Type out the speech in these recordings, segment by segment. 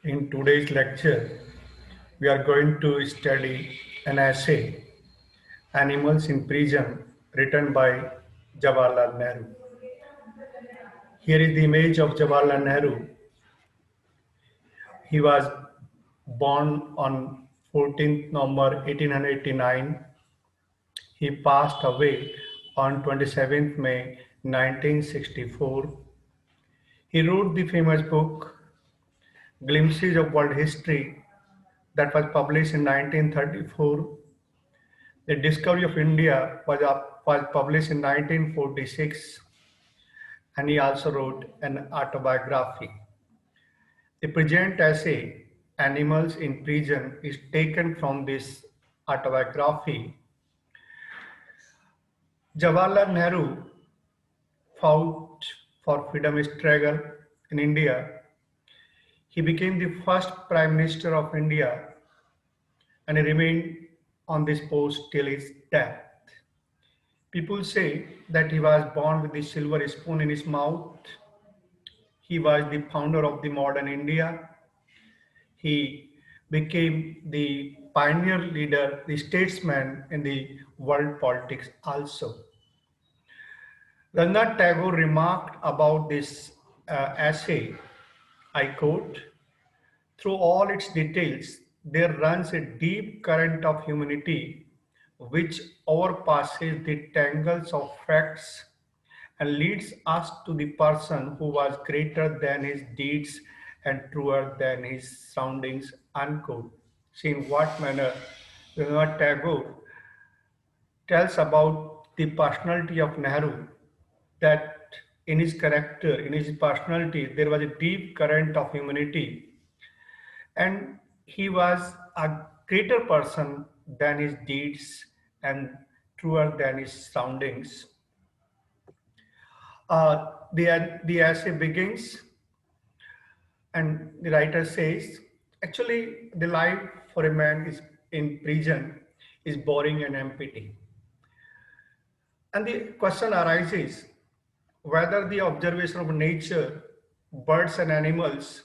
In today's lecture, we are going to study an essay, Animals in Prison, written by Jawaharlal Nehru. Here is the image of Jawaharlal Nehru. He was born on 14th November 1889. He passed away on 27th May 1964. He wrote the famous book, Glimpses of World History, that was published in 1934. The Discovery of India was published in 1946, and he also wrote an autobiography. The present essay, Animals in Prison, is taken from this autobiography. Jawaharlal Nehru fought for freedom struggle in India. He became the first Prime Minister of India and he remained on this post till his death. People say that he was born with the silver spoon in his mouth. He was the founder of the modern India. He became the pioneer leader, the statesman in the world politics also. Rabindranath Tagore remarked about this essay, I quote, through all its details, there runs a deep current of humanity which overpasses the tangles of facts and leads us to the person who was greater than his deeds and truer than his surroundings, unquote. See in what manner Rabindranath Tagore tells about the personality of Nehru, that in his character, in his personality, there was a deep current of humanity and he was a greater person than his deeds and truer than his surroundings. The essay begins, and the writer says, actually, the life for a man is in prison is boring and empty. And the question arises whether the observation of nature, birds and animals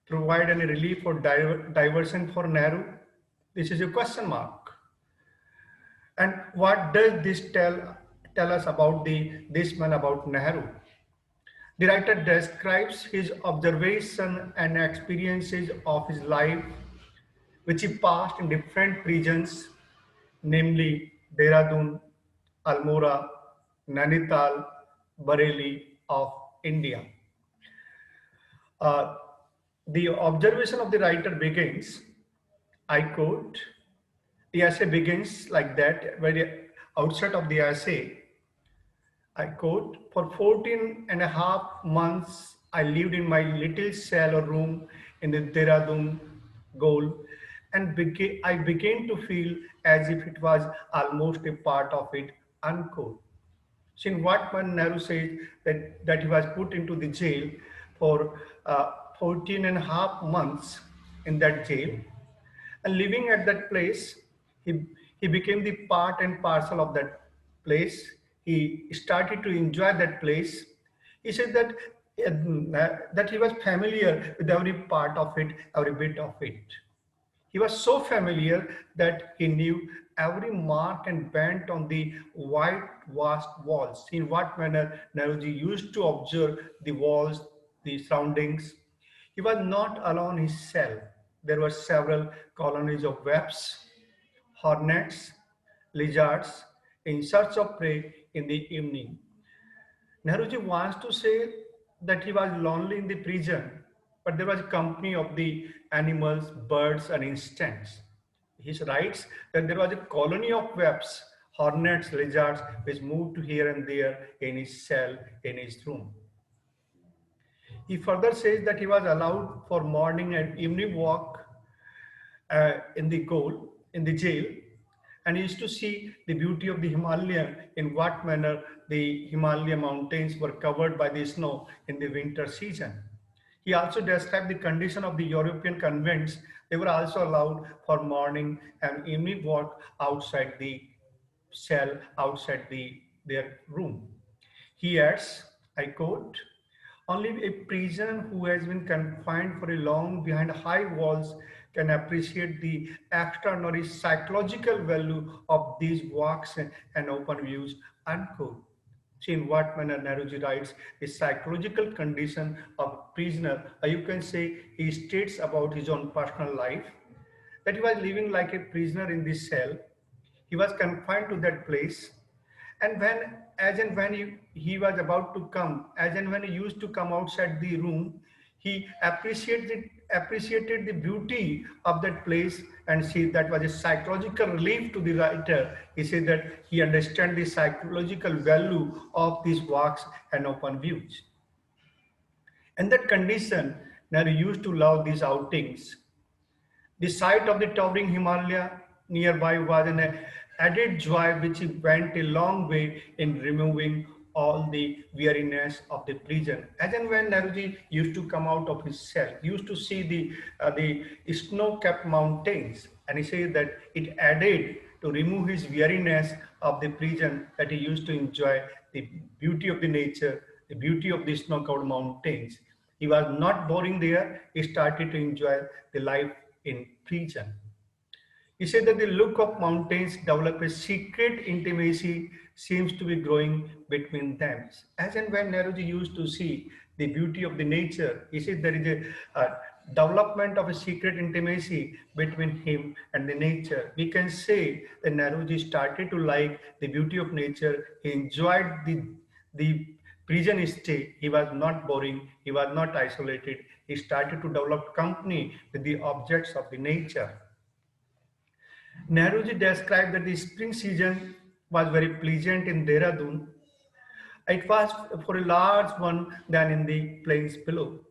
provide any relief or diversion for Nehru? This is a question mark. And what does this tell us about this man, about Nehru? The writer describes his observation and experiences of his life, which he passed in different regions, namely Dehradun, Almora, Nainital, Bareilly of India. Uh, the observation of the writer begins, I quote, the essay begins like that, where the outset of the essay, I quote, for 14 and a half months, I lived in my little cell or room in the Dehradun Gaol, and I began to feel as if it was almost a part of it, unquote. So in what man Nehru says that he was put into the jail for 14 and a half months in that jail, and living at that place, he, he became the part and parcel of that place. He started to enjoy that place. He said that he was familiar with every part of it, every bit of it. He was so familiar that he knew every mark and bend on the whitewashed walls. In what manner Nehruji used to observe the walls, the surroundings. He was not alone in his cell. There were several colonies of wasps, hornets, lizards in search of prey in the evening. Nehruji wants to say that he was lonely in the prison, but there was a company of the animals, birds, and insects. He writes that there was a colony of wasps, hornets, lizards, which moved here and there in his cell, in his room. He further says that he was allowed for morning and evening walk in the goal, in the jail, and he used to see the beauty of the Himalaya, in what manner the Himalaya mountains were covered by the snow in the winter season. He also described the condition of the European convents. They were also allowed for morning and evening walk outside the cell, outside their room. He adds, I quote, Only a prisoner who has been confined for a long behind high walls can appreciate the extraordinary psychological value of these walks and open views. Unquote. See in what manner Nehruji writes the psychological condition of a prisoner. You can say he states about his own personal life that he was living like a prisoner in this cell. He was confined to that place. And when, as and when he was about to come, as and when he used to come outside the room, he appreciated the beauty of that place and see that was a psychological relief to the writer. He said that he understands the psychological value of these walks and open views. And that condition, Nehru used to love these outings. The sight of the towering Himalaya nearby was an added joy which went a long way in removing all the weariness of the prison. As and when Nehruji used to come out of his cell, he used to see the snow-capped mountains, and he said that it added to remove his weariness of the prison, that he used to enjoy the beauty of the nature, the beauty of the snow-covered mountains. He was not boring there. He started to enjoy the life in prison. He said that the look of mountains develop a secret intimacy seems to be growing between them. As and when Nehruji used to see the beauty of the nature, he said there is a development of a secret intimacy between him and the nature. We can say that Nehruji started to like the beauty of nature. He enjoyed the prison stay. He was not boring. He was not isolated. He started to develop company with the objects of the nature. Nehruji described that the spring season was very pleasant in Dehradun. It was for a large one than in the plains below.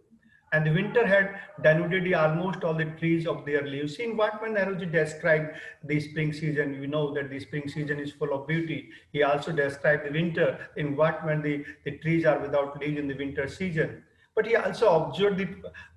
And the winter had denuded almost all the trees of their leaves. In what manner Nehruji described the spring season, we know that the spring season is full of beauty. He also described the winter, in what manner the trees are without leaves in the winter season. But he also observed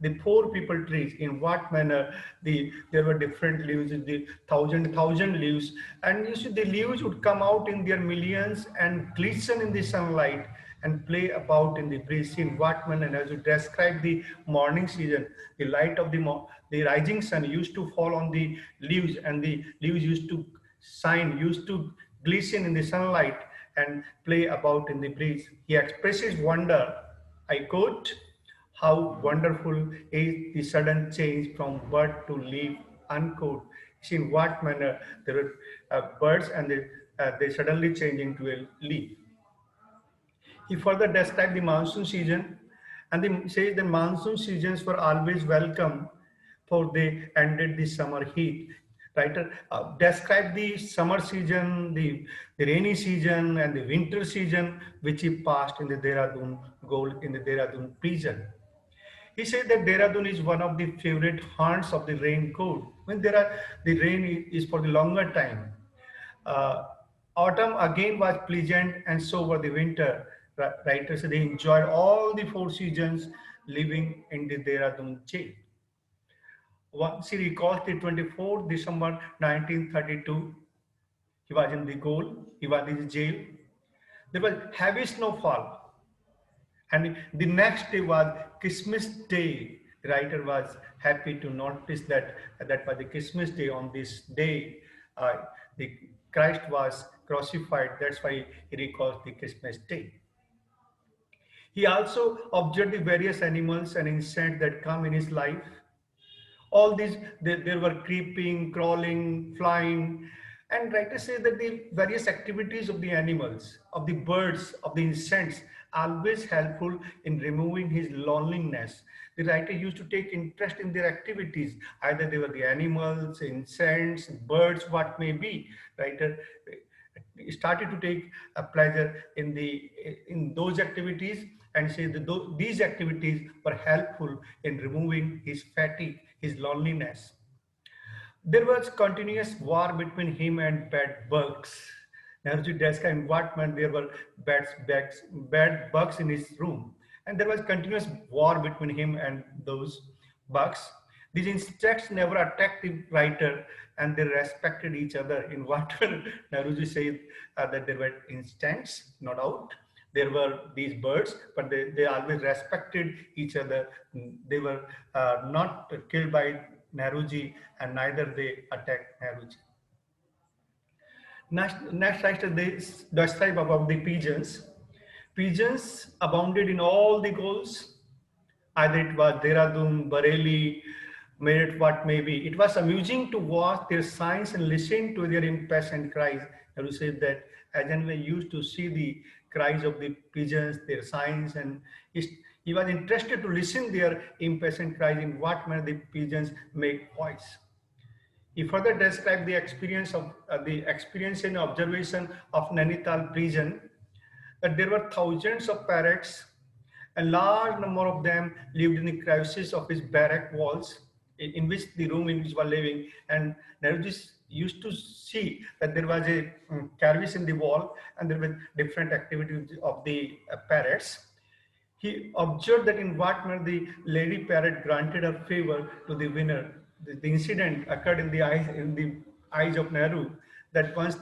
the poor people trees, in what manner there were different leaves, the thousand leaves, and you see the leaves would come out in their millions and glisten in the sunlight and play about in the breeze. In what manner, and as you describe the morning season, the light of the rising sun used to fall on the leaves, and the leaves used to shine, used to glisten in the sunlight and play about in the breeze. He expresses wonder. I quote, "How wonderful is the sudden change from bird to leaf," unquote. See in what manner there were birds and they suddenly change into a leaf. He further described the monsoon season and says the monsoon seasons were always welcome, for they ended the summer heat. Writer described the summer season, the rainy season, and the winter season, which he passed in the Dehradun Gold in the Dehradun prison. He said that Dehradun is one of the favorite haunts of the rain god. When the rain is for the longer time. Uh, Autumn again was pleasant, and so were the winter. Writers they enjoyed all the four seasons living in the Dehradun jail. Once he recalls the 24th December 1932, he was in the goal, he was in the jail. There was heavy snowfall, and the next day was Christmas Day. The writer was happy to notice that that was the Christmas Day. On this day, the Christ was crucified. That's why he recalls the Christmas Day. He also observed the various animals and insects that come in his life. All these, there were creeping, crawling, flying, and writers say that the various activities of the animals, of the birds, of the insects, always helpful in removing his loneliness. The writer used to take interest in their activities, either they were the animals, insects, birds, what may be. Writer started to take a pleasure in those activities, and say that these activities were helpful in removing his fatigue, his loneliness. There was continuous war between him and bad bugs. Nehruji described in what meant there were bad bugs in his room, and there was continuous war between him and those bugs. These insects never attacked the writer, and they respected each other. In what Nehruji said that there were insects, no doubt, There were these birds, but they always respected each other. They were not killed by Nehruji, and neither they attacked Nehruji. Next I describe about the pigeons. Pigeons abounded in all the goals, either it was Dehradun, Bareilly, Meerut, what may be. It was amusing to watch their signs and listen to their impassioned cries. I will say that as and when used to see the cries of the pigeons, their signs, and he was interested to listen their impassioned cries in what manner the pigeons make voice. He further described the experience and observation of Nainital prison, that there were thousands of parrots. A large number of them lived in the crevices of his barrack walls, in which the room in which were living. And Nehruji used to see that there was a crevice in the wall, and there were different activities of the parrots. He observed that in what manner the lady parrot granted her favor to the winner. The incident occurred in the eyes of Nehru, that once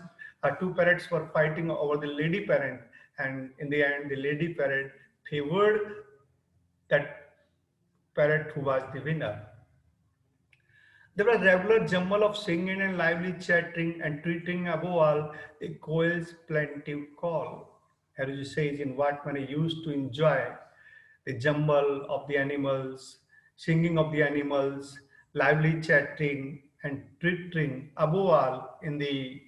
two parrots were fighting over the lady parrot, and in the end, the lady parrot favored that parrot who was the winner. There was regular jumble of singing and lively chattering, and treating above all the quail's plaintive call. Harry says in what manner he used to enjoy the jumble of the animals, singing of the animals, lively chattering and twittering. Above all, in the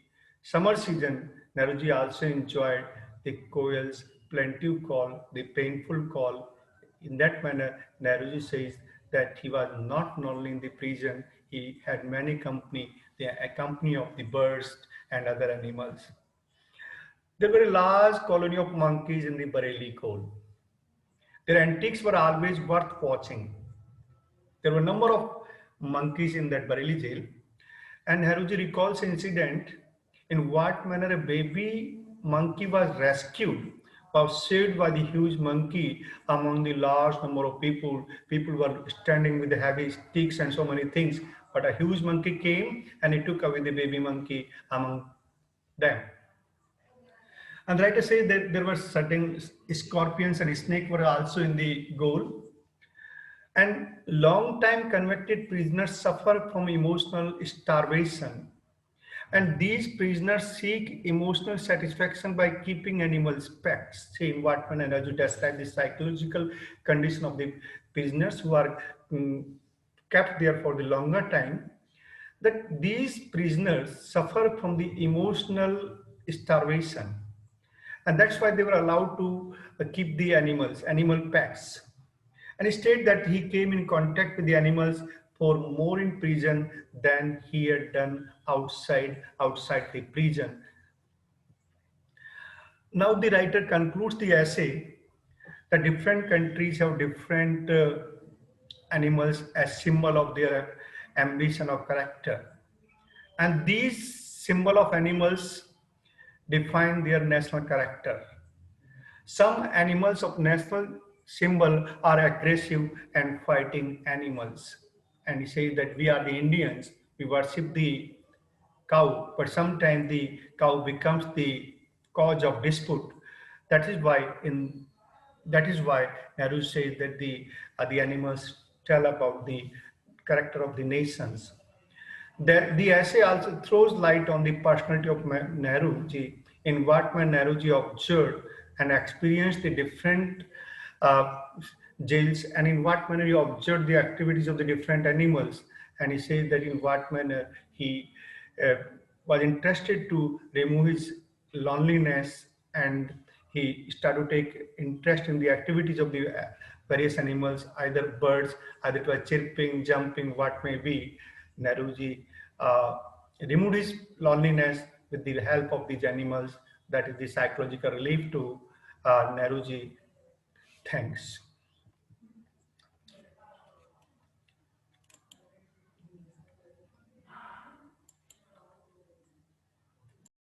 summer season, Nehruji also enjoyed the quail's plaintive call, the painful call. In that manner, Nehruji says that he was not only in the prison, he had many company, the company of the birds and other animals. There were a large colony of monkeys in the Bareilly coal. Their antics were always worth watching. There were a number of monkeys in that Bareilly jail, and Nehruji recalls an incident in what manner a baby monkey was rescued, was saved by the huge monkey among the large number of people. People were standing with the heavy sticks and so many things, but a huge monkey came and he took away the baby monkey among them. And right to say that there were certain scorpions and snake were also in the goal. And long-time convicted prisoners suffer from emotional starvation. And these prisoners seek emotional satisfaction by keeping animals pets. See, in what manner as you describe the psychological condition of the prisoners who are kept there for the longer time, that these prisoners suffer from the emotional starvation. And that's why they were allowed to keep the animal pets. And he stated that he came in contact with the animals for more in prison than he had done outside the prison. Now the writer concludes the essay that different countries have different animals as symbol of their ambition or character. And these symbol of animals define their national character. Some animals of national symbol are aggressive and fighting animals. And he says that we are the Indians, we worship the cow, but sometimes the cow becomes the cause of dispute. That is why in that is why Nehru says that the animals tell about the character of the nations. The essay also throws light on the personality of Nehruji, in what manner Nehruji observed and experienced the different uh, jails, and in what manner he observed the activities of the different animals. And he says that in what manner he uh, was interested to remove his loneliness, and he started to take interest in the activities of the various animals, either birds, either it was chirping, jumping, what may be. Nehruji uh, removed his loneliness with the help of these animals. That is the psychological relief to Nehruji. Thanks.